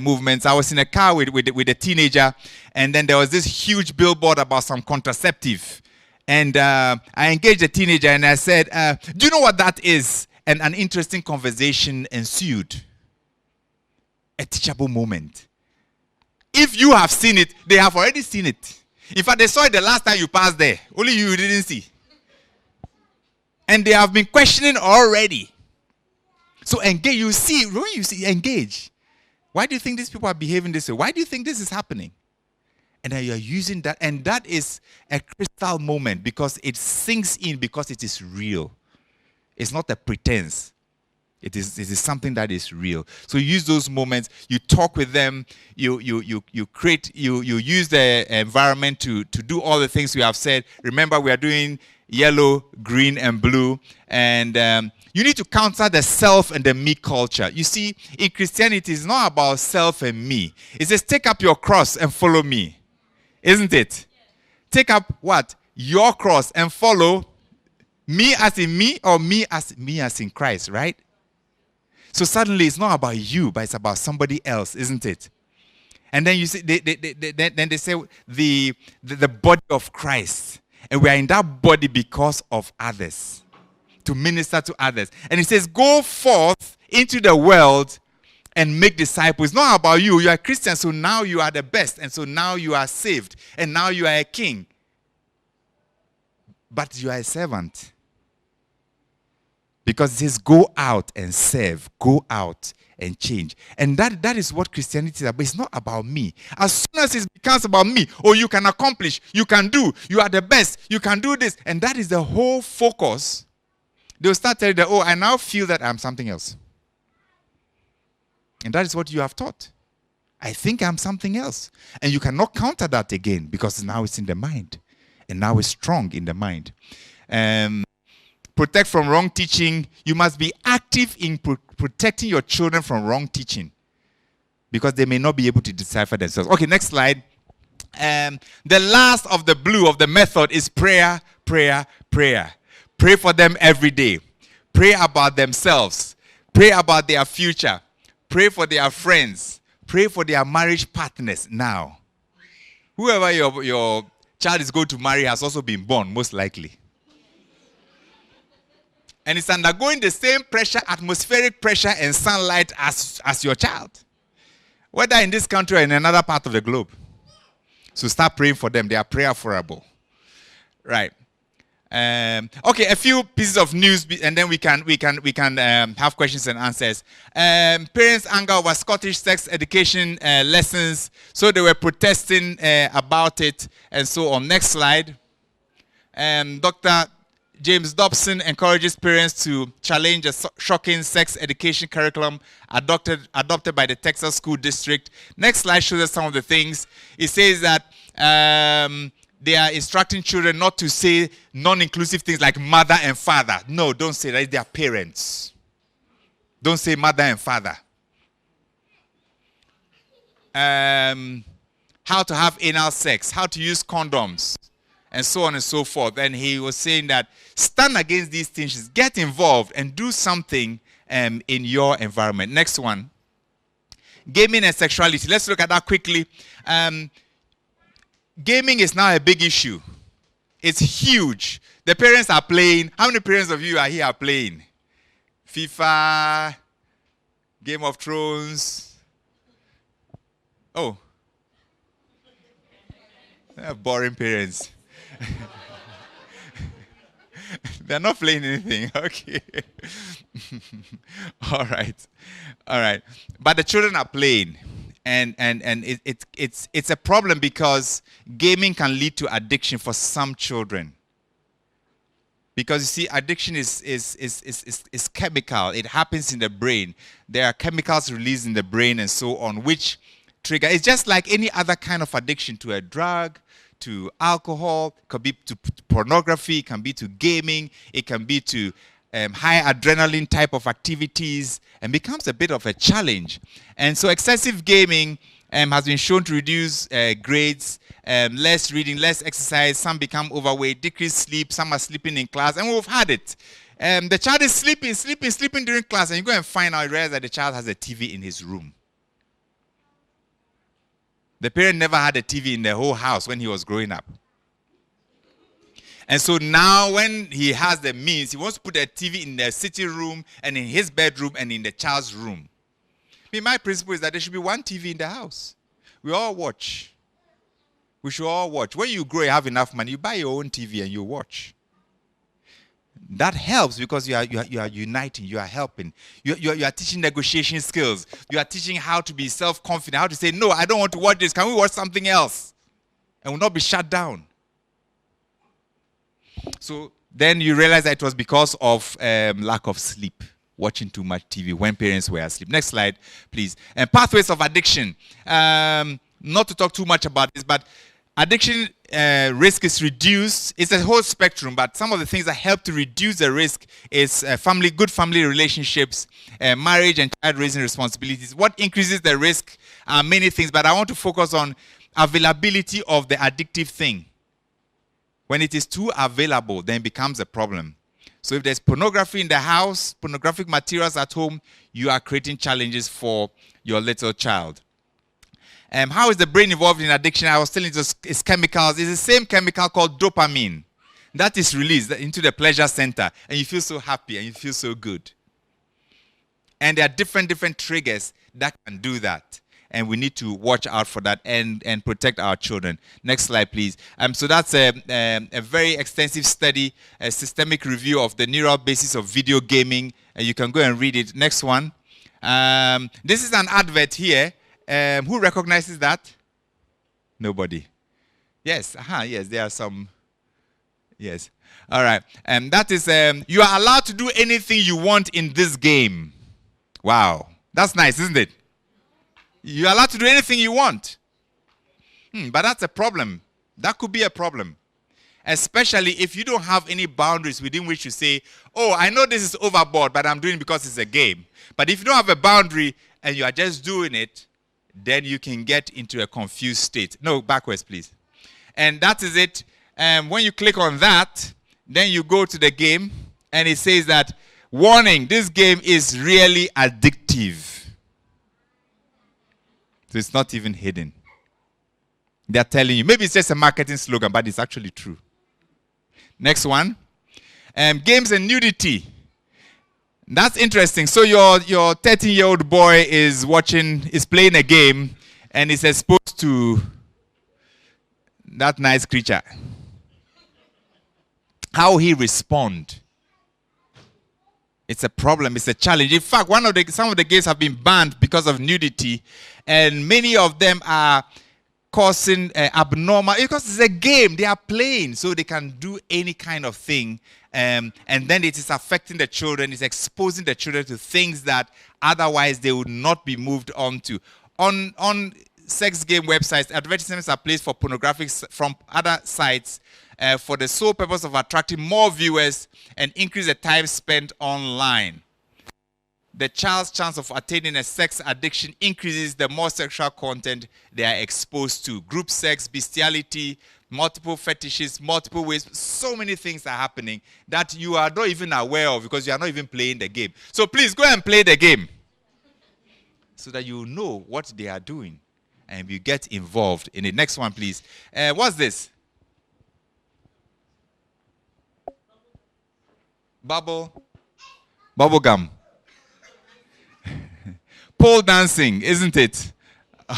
movements. I was in a car with a teenager, and then there was this huge billboard about some contraceptive. And I engaged the teenager and I said, do you know what that is? And an interesting conversation ensued. A teachable moment. If you have seen it, they have already seen it. In fact, they saw it the last time you passed there. Only you didn't see. And they have been questioning already. So engage. You see, when you see, engage. Why do you think these people are behaving this way? Why do you think this is happening? And then you are using that. And that is a crystal moment because it sinks in because it is real. It's not a pretense. It is something that is real. So you use those moments, you talk with them, you use the environment to do all the things we have said. Remember, we are doing yellow, green, and blue. And you need to counter the self and the me culture. You see, in Christianity, it's not about self and me. It says, take up your cross and follow me. Isn't it? Take up what? Your cross and follow me as in me or me as in Christ, right? So suddenly it's not about you, but it's about somebody else, isn't it? And then you see, then they say the body of Christ. And we are in that body because of others, to minister to others. And it says, go forth into the world and make disciples. It's not about you. You are a Christian, so now you are the best. And so now you are saved. And now you are a king. But you are a servant. Because it says, go out and serve. Go out and change. And that is what Christianity is about. It's not about me. As soon as it becomes about me, oh, you can accomplish, you can do, you are the best, you can do this. And that is the whole focus. They'll start telling you, oh, I now feel that I'm something else. And that is what you have taught. I think I'm something else. And you cannot counter that again because now it's in the mind. And now it's strong in the mind. Protect from wrong teaching. You must be active in protecting your children from wrong teaching because they may not be able to decipher themselves. Okay, next slide. The last of the blue of the method is prayer, prayer, prayer. Pray for them every day. Pray about themselves. Pray about their future. Pray for their friends. Pray for their marriage partners now. Whoever your child is going to marry has also been born, most likely. And it's undergoing the same pressure, atmospheric pressure and sunlight as your child. Whether in this country or in another part of the globe. So start praying for them. They are prayerful. Right. Okay, a few pieces of news, and then we can have questions and answers. Parents' anger over Scottish sex education lessons, so they were protesting about it, and so on. Next slide. Dr. James Dobson encourages parents to challenge a shocking sex education curriculum adopted by the Texas School District. Next slide shows us some of the things. It says that they are instructing children not to say non-inclusive things like mother and father. No, don't say that. They are parents. Don't say mother and father. How to have anal sex, how to use condoms, and so on and so forth. And he was saying that stand against these things, get involved and do something in your environment. Next one. Gaming and sexuality. Let's look at that quickly. Gaming is now a big issue. It's huge. The parents are playing. How many parents of you are here playing? FIFA, Game of Thrones. Oh. Boring parents. They're not playing anything. Okay. All right. All right. But the children are playing. And it's a problem because gaming can lead to addiction for some children. Because you see, addiction is chemical. It happens in the brain. There are chemicals released in the brain and so on, which trigger. It's just like any other kind of addiction to a drug, to alcohol, it could be to pornography, it can be to gaming, it can be to high adrenaline type of activities, and becomes a bit of a challenge. And so excessive gaming has been shown to reduce grades, less reading, less exercise. Some become overweight, decreased sleep, some are sleeping in class, and we've had it. The child is sleeping during class, and you go and find out, realize that the child has a TV in his room. The parent never had a TV in the whole house when he was growing up. And so now when he has the means, he wants to put a TV in the sitting room and in his bedroom and in the child's room. My principle is that there should be one TV in the house. We all watch. We should all watch. When you grow, you have enough money, you buy your own TV and you watch. That helps because you are uniting, you are helping. You are teaching negotiation skills. You are teaching how to be self-confident, how to say, no, I don't want to watch this. Can we watch something else? And will not be shut down. So then you realize that it was because of lack of sleep, watching too much TV when parents were asleep. Next slide, please. And pathways of addiction. Not to talk too much about this, but addiction risk is reduced. It's a whole spectrum, but some of the things that help to reduce the risk is good family relationships, marriage and child-raising responsibilities. What increases the risk are many things, but I want to focus on availability of the addictive thing. When it is too available, then it becomes a problem. So if there's pornography in the house, pornographic materials at home, you are creating challenges for your little child. How is the brain involved in addiction? I was telling you it's chemicals. It's the same chemical called dopamine that is released into the pleasure center, and you feel so happy and you feel so good. And there are different triggers that can do that, and we need to watch out for that and protect our children. Next slide, please. So that's a very extensive study, a systemic review of the neural basis of video gaming, and you can go and read it. Next one. This is an advert here. Who recognizes that? Nobody. Yes, yes, there are some. Yes. All right. That is, you are allowed to do anything you want in this game. Wow. That's nice, isn't it? You're allowed to do anything you want. But that's a problem. That could be a problem. Especially if you don't have any boundaries within which you say, oh, I know this is overboard, but I'm doing it because it's a game. But if you don't have a boundary and you are just doing it, then you can get into a confused state. No, backwards, please. And that is it. When you click on that, then you go to the game, and it says that, warning, this game is really addictive. So it's not even hidden. They're telling you. Maybe it's just a marketing slogan, but it's actually true. Next one. Games and nudity. That's interesting. So your 13-year-old boy is playing a game, and is exposed to that nice creature. How he respond? It's a problem. It's a challenge. In fact, some of the games have been banned because of nudity, and many of them are causing abnormal, because it's a game they are playing, so they can do any kind of thing, and then it is affecting the children. It's exposing the children to things that otherwise they would not be moved on to. On sex game websites, advertisements are placed for pornographic from other sites for the sole purpose of attracting more viewers and increase the time spent online. The child's chance of attaining a sex addiction increases the more sexual content they are exposed to. Group sex, bestiality, multiple fetishes, multiple ways. So many things are happening that you are not even aware of because you are not even playing the game. So please go and play the game. so that you know what they are doing and you get involved in it. Next one, please. What's this? Bubble gum. Pole dancing, isn't it?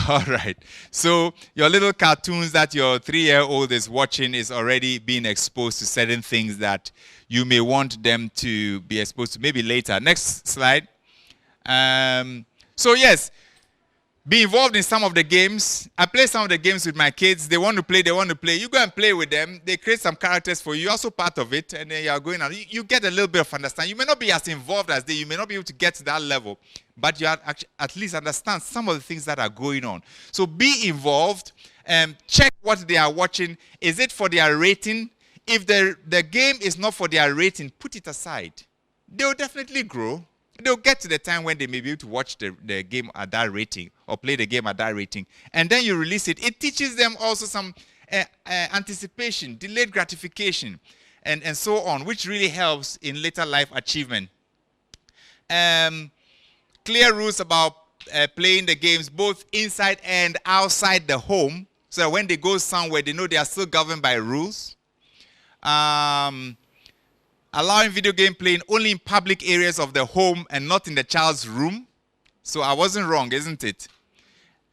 All right. So your little cartoons that your 3-year-old is watching is already being exposed to certain things that you may want them to be exposed to maybe later. Next slide. So yes, be involved in some of the games. I play some of the games with my kids. They want to play. You go and play with them. They create some characters for you. You're also part of it. And then you are going on. You get a little bit of understanding. You may not be as involved as they. You may not be able to get to that level. But you at least understand some of the things that are going on. So be involved. Check what they are watching. Is it for their rating? If the game is not for their rating, put it aside. They will definitely grow. They'll get to the time when they may be able to watch the game at that rating or play the game at that rating. And then you release it. It teaches them also some anticipation, delayed gratification, and so on, which really helps in later life achievement. Clear rules about playing the games both inside and outside the home. So when they go somewhere, they know they are still governed by rules. Allowing video game playing only in public areas of the home and not in the child's room. So I wasn't wrong, isn't it?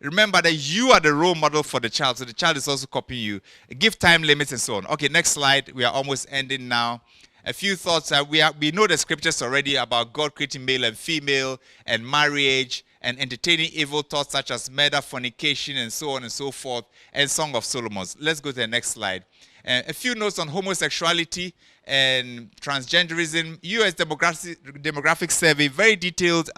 Remember that you are the role model for the child, so the child is also copying you. Give time limits and so on. Okay, next slide. We are almost ending now. A few thoughts. We know the scriptures already about God creating male and female and marriage and entertaining evil thoughts such as murder, fornication, and so on and so forth, and Song of Solomon. Let's go to the next slide. A few notes on homosexuality and transgenderism. U.S. demographic survey, very detailed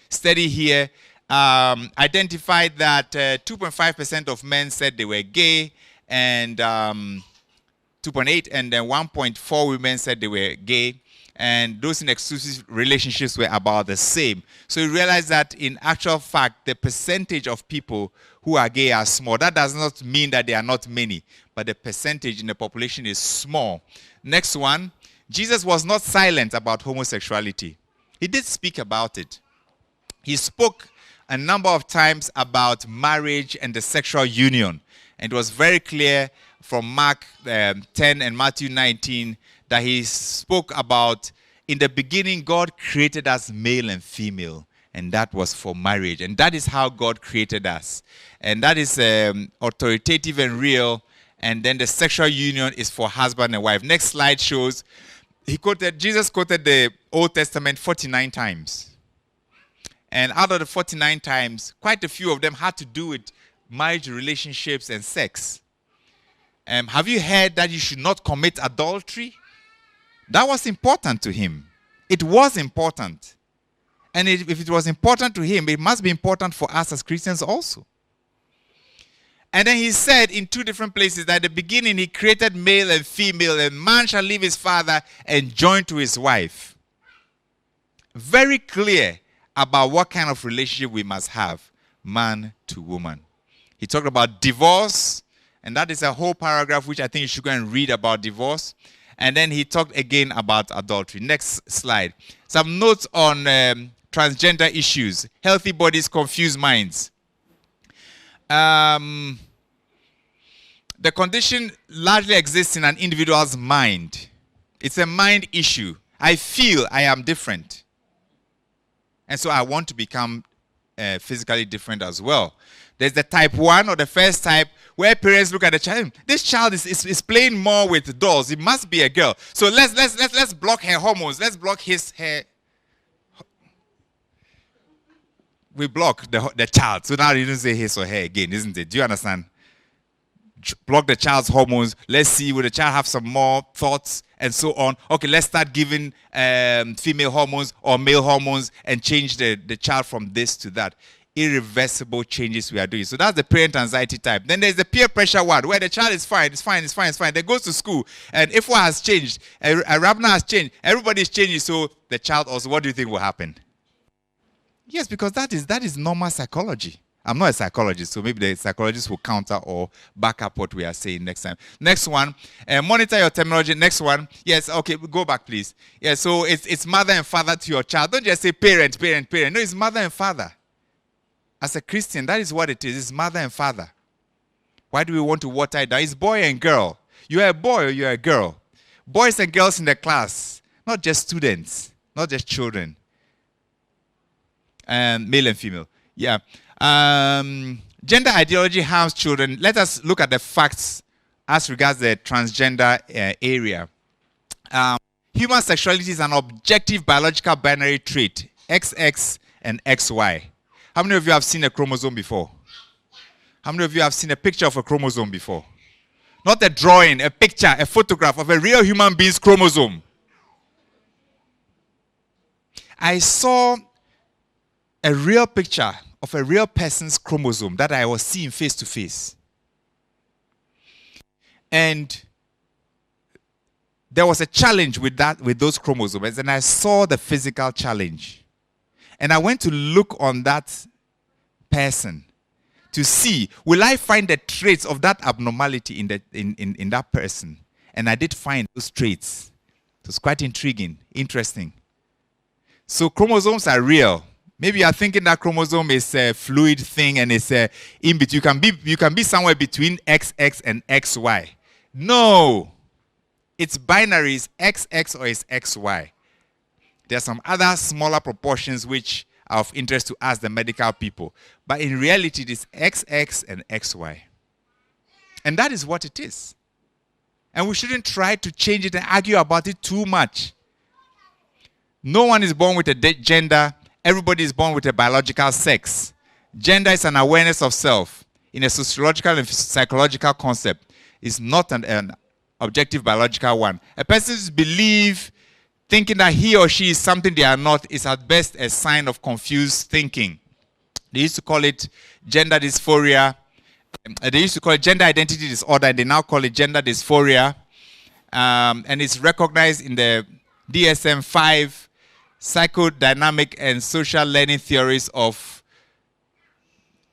study here, identified that 2.5% of men said they were gay, and 2.8, and then 1.4 women said they were gay, and those in exclusive relationships were about the same. So you realize that in actual fact, the percentage of people who are gay are small. That does not mean that there are not many, but the percentage in the population is small. Next one, Jesus was not silent about homosexuality. He did speak about it. He spoke a number of times about marriage and the sexual union. And it was very clear from Mark 10 and Matthew 19 that he spoke about, in the beginning, God created us male and female. And that was for marriage. And that is how God created us. And that is authoritative and real. And then the sexual union is for husband and wife. Next slide shows, Jesus quoted the Old Testament 49 times. And out of the 49 times, quite a few of them had to do with marriage relationships and sex. Have you heard that you should not commit adultery? That was important to him. It was important. And if it was important to him, it must be important for us as Christians also. And then he said in two different places that at the beginning he created male and female, and man shall leave his father and join to his wife. Very clear about what kind of relationship we must have, man to woman. He talked about divorce, and that is a whole paragraph which I think you should go and read about divorce. And then he talked again about adultery. Next slide. Some notes on transgender issues. Healthy bodies, confused minds. The condition largely exists in an individual's mind. It's a mind issue. I feel I am different. And so I want to become physically different as well. There's the type 1 or the first type where parents look at the child. This child is playing more with dolls. It must be a girl. So let's block her hormones. Let's block her. We block the child. So now you don't say his or her again, isn't it? Do you understand? Block the child's hormones. Let's see, will the child have some more thoughts and so on. Okay, let's start giving female hormones or male hormones and change the child from this to that. Irreversible changes we are doing. So that's the parent anxiety type. Then there's the peer pressure one, where the child is fine, it's fine. Then goes to school, and if what has changed, a Rabna has changed, everybody's changing, so the child also, what do you think will happen? Yes, because that is normal psychology. I'm not a psychologist, so maybe the psychologist will counter or back up what we are saying next time. Next one, monitor your terminology. Next one, yes, okay, go back, please. Yeah, so it's mother and father to your child. Don't just say parent. No, it's mother and father. As a Christian, that is what it is. It's mother and father. Why do we want to water it down? It's boy and girl. You're a boy or you're a girl. Boys and girls in the class, not just students, not just children. Male and female. Yeah. Gender ideology harms children. Let us look at the facts as regards the transgender area. Human sexuality is an objective biological binary trait, XX and XY. How many of you have seen a chromosome before? How many of you have seen a picture of a chromosome before? Not a drawing, a picture, a photograph of a real human being's chromosome. I saw a real picture of a real person's chromosome that I was seeing face to face. And there was a challenge with those chromosomes, and I saw the physical challenge. And I went to look on that person to see, will I find the traits of that abnormality in that person? And I did find those traits. It was quite intriguing, interesting. So chromosomes are real. Maybe you are thinking that chromosome is a fluid thing and it's in between. You can be somewhere between XX and XY. No. It's binary, it's XX or it's XY. There are some other smaller proportions which are of interest to us, the medical people. But in reality, it is XX and XY. And that is what it is. And we shouldn't try to change it and argue about it too much. No one is born with a gender. Everybody is born with a biological sex. Gender is an awareness of self in a sociological and psychological concept. It's not an objective biological one. A person's belief, thinking that he or she is something they are not, is at best a sign of confused thinking. They used to call it gender dysphoria. They used to call it gender identity disorder, and they now call it gender dysphoria. And it's recognized in the DSM-5 psychodynamic and social learning theories of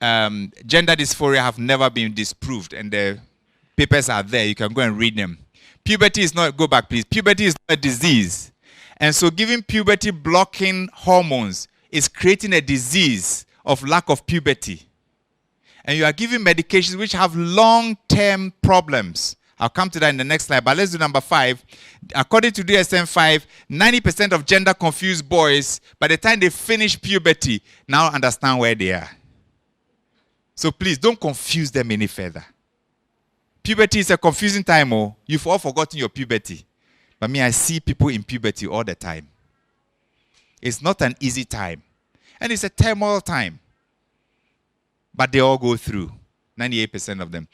gender dysphoria have never been disproved, and the papers are there. You can go and read them. Puberty is not, go back please. Puberty is not a disease. And so giving puberty blocking hormones is creating a disease of lack of puberty. And you are giving medications which have long-term problems. I'll come to that in the next slide, but let's do number 5. According to DSM-5, 90% of gender-confused boys, by the time they finish puberty, now understand where they are. So please, don't confuse them any further. Puberty is a confusing time. Oh, you've all forgotten your puberty. But me, I see people in puberty all the time. It's not an easy time. And it's a turmoil time. But they all go through, 98% of them.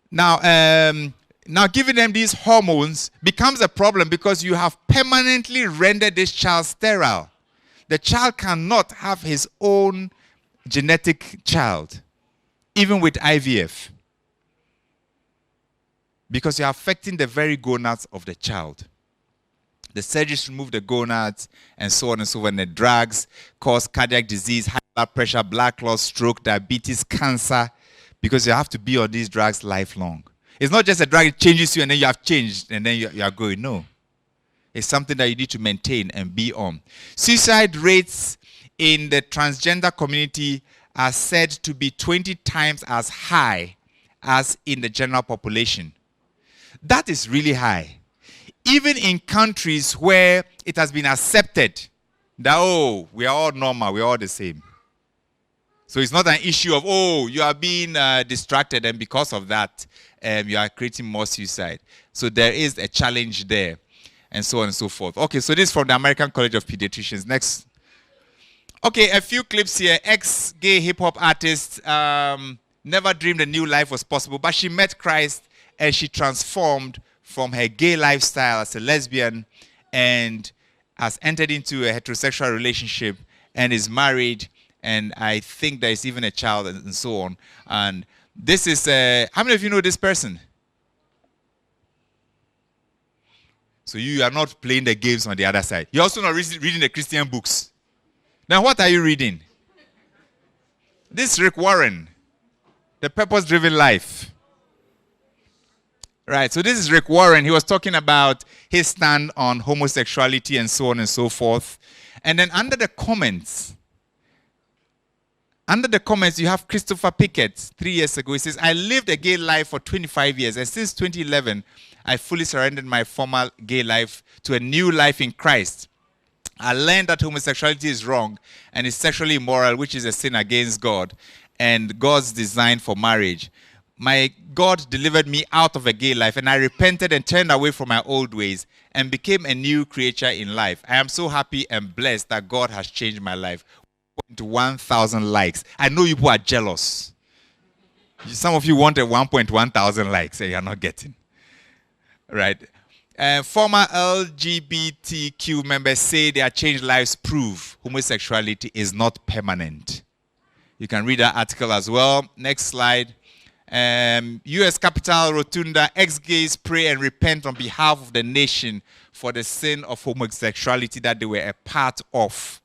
Now giving them these hormones becomes a problem because you have permanently rendered this child sterile. The child cannot have his own genetic child, even with IVF. Because you're affecting the very gonads of the child. The surgeries remove the gonads and so on and so on. And the drugs cause cardiac disease, high blood pressure, blood clot, stroke, diabetes, cancer, because you have to be on these drugs lifelong. It's not just a drug, it changes you and then you have changed and then you are going. No. It's something that you need to maintain and be on. Suicide rates in the transgender community are said to be 20 times as high as in the general population. That is really high. Even in countries where it has been accepted that, oh, we are all normal, we are all the same. So it's not an issue of, oh, you are being distracted and because of that, you are creating more suicide. So there is a challenge there and so on and so forth. Okay, so this is from the American College of Pediatricians. Next. Okay, a few clips here. Ex-gay hip-hop artist never dreamed a new life was possible, but she met Christ and she transformed from her gay lifestyle as a lesbian and has entered into a heterosexual relationship and is married, and I think there is even a child and so on. And this is, how many of you know this person? So you are not playing the games on the other side. You're also not reading the Christian books. Now what are you reading? This is Rick Warren, The Purpose-Driven Life. Right, so this is Rick Warren. He was talking about his stand on homosexuality and so on and so forth. And then under the comments, Under the comments, you have Christopher Pickett, 3 years ago. He says, I lived a gay life for 25 years, and since 2011, I fully surrendered my former gay life to a new life in Christ. I learned that homosexuality is wrong and is sexually immoral, which is a sin against God and God's design for marriage. My God delivered me out of a gay life, and I repented and turned away from my old ways and became a new creature in life. I am so happy and blessed that God has changed my life. To 1,000 likes. I know you people are jealous. Some of you wanted 1.1 thousand likes and you're not getting. Right? Former LGBTQ members say their changed lives prove homosexuality is not permanent. You can read that article as well. Next slide. U.S. Capitol Rotunda, ex-gays pray and repent on behalf of the nation for the sin of homosexuality that they were a part of.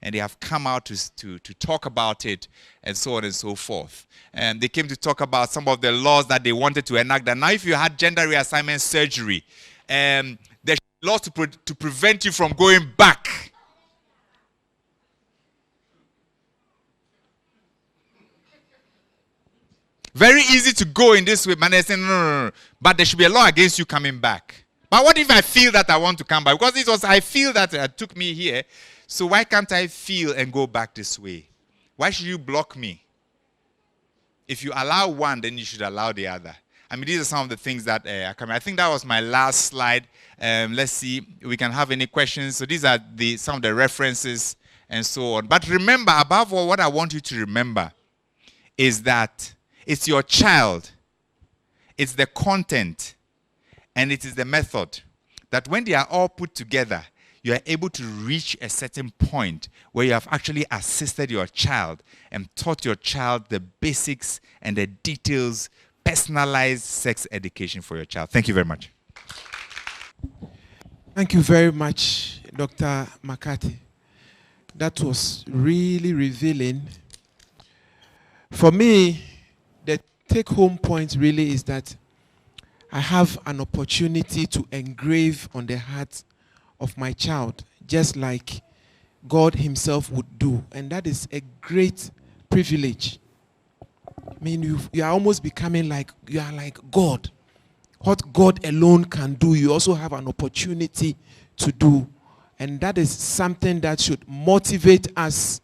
And they have come out to talk about it, and so on and so forth. And they came to talk about some of the laws that they wanted to enact. And now if you had gender reassignment surgery, there's laws to prevent you from going back. Very easy to go in this way, man. They say, no. But there should be a law against you coming back. But what if I feel that I want to come back? Because I feel that it took me here. So why can't I feel and go back this way? Why should you block me? If you allow one, then you should allow the other. I mean, these are some of the things that are coming. I think that was my last slide. Let's see if we can have any questions. So these are some of the references and so on. But remember, above all, what I want you to remember is that it's your child, it's the content, and it is the method. That when they are all put together, you are able to reach a certain point where you have actually assisted your child and taught your child the basics and the details, personalized sex education for your child. Thank you very much. Thank you very much, Dr. McCarthy. That was really revealing. For me, the take-home point really is that I have an opportunity to engrave on the heart of my child, just like God himself would do. And that is a great privilege. I mean, you are almost becoming like, you are like God. What God alone can do, you also have an opportunity to do. And that is something that should motivate us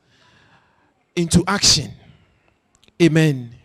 into action. Amen.